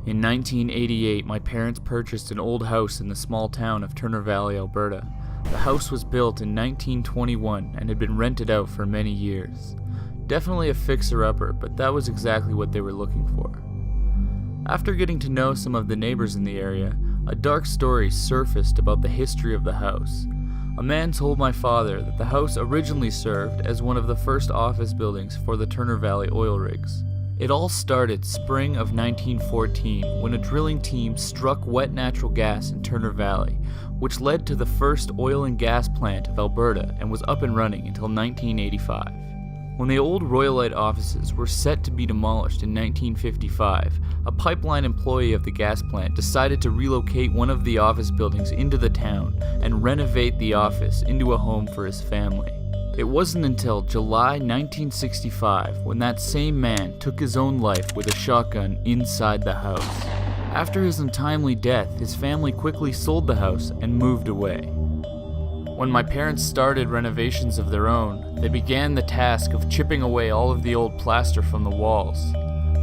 In 1988, my parents purchased an old house in the small town of Turner Valley, Alberta. The house was built in 1921 and had been rented out for many years. Definitely a fixer-upper, but that was exactly what they were looking for. After getting to know some of the neighbors in the area, a dark story surfaced about the history of the house. A man told my father that the house originally served as one of the first office buildings for the Turner Valley oil rigs. It all started spring of 1914 when a drilling team struck wet natural gas in Turner Valley, which led to the first oil and gas plant of Alberta and was up and running until 1985. When the old Royalite offices were set to be demolished in 1955, a pipeline employee of the gas plant decided to relocate one of the office buildings into the town and renovate the office into a home for his family. It wasn't until July 1965 when that same man took his own life with a shotgun inside the house. After his untimely death, his family quickly sold the house and moved away. When my parents started renovations of their own, they began the task of chipping away all of the old plaster from the walls.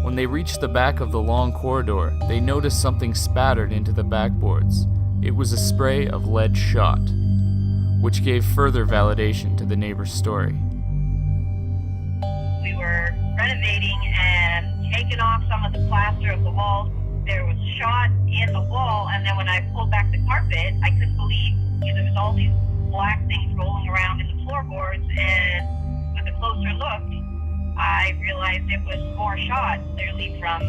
When they reached the back of the long corridor, they noticed something spattered into the backboards. It was a spray of lead shot, which gave further validation to the neighbor's story. We were renovating and taking off some of the plaster of the walls. There was shot in the wall, and then when I pulled back the carpet, I couldn't believe there was all these black things rolling around in the floorboards, and with a closer look, I realized it was more shot, clearly from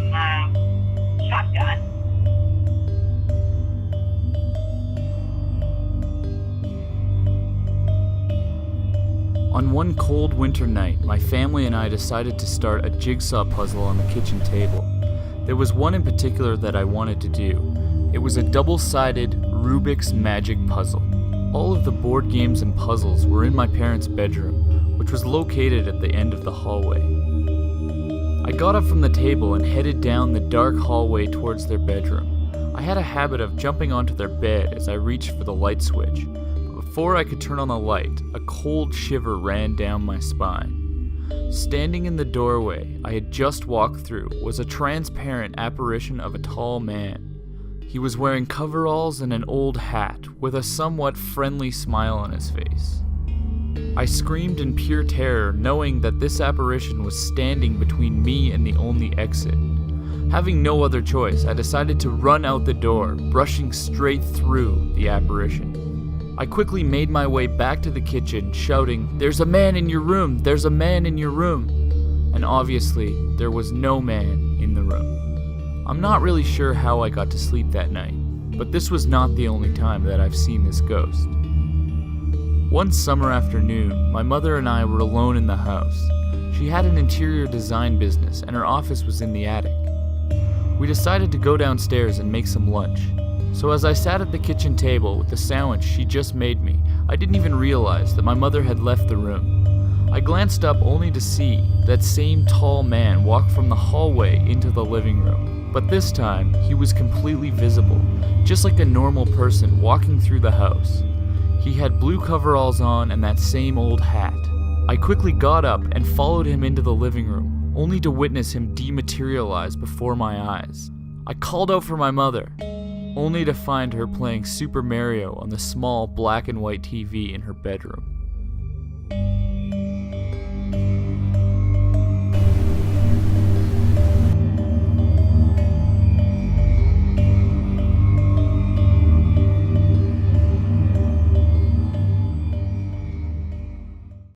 shotgun. On one cold winter night, my family and I decided to start a jigsaw puzzle on the kitchen table. There was one in particular that I wanted to do. It was a double-sided Rubik's Magic puzzle. All of the board games and puzzles were in my parents' bedroom, which was located at the end of the hallway. I got up from the table and headed down the dark hallway towards their bedroom. I had a habit of jumping onto their bed as I reached for the light switch. Before I could turn on the light, a cold shiver ran down my spine. Standing in the doorway I had just walked through was a transparent apparition of a tall man. He was wearing coveralls and an old hat, with a somewhat friendly smile on his face. I screamed in pure terror, knowing that this apparition was standing between me and the only exit. Having no other choice, I decided to run out the door, brushing straight through the apparition. I quickly made my way back to the kitchen, shouting, "There's a man in your room! There's a man in your room!" And obviously, there was no man in the room. I'm not really sure how I got to sleep that night, but this was not the only time that I've seen this ghost. One summer afternoon, my mother and I were alone in the house. She had an interior design business and her office was in the attic. We decided to go downstairs and make some lunch. So as I sat at the kitchen table with the sandwich she just made me, I didn't even realize that my mother had left the room. I glanced up only to see that same tall man walk from the hallway into the living room. But this time, he was completely visible, just like a normal person walking through the house. He had blue coveralls on and that same old hat. I quickly got up and followed him into the living room, only to witness him dematerialize before my eyes. I called out for my mother, only to find her playing Super Mario on the small black and white TV in her bedroom.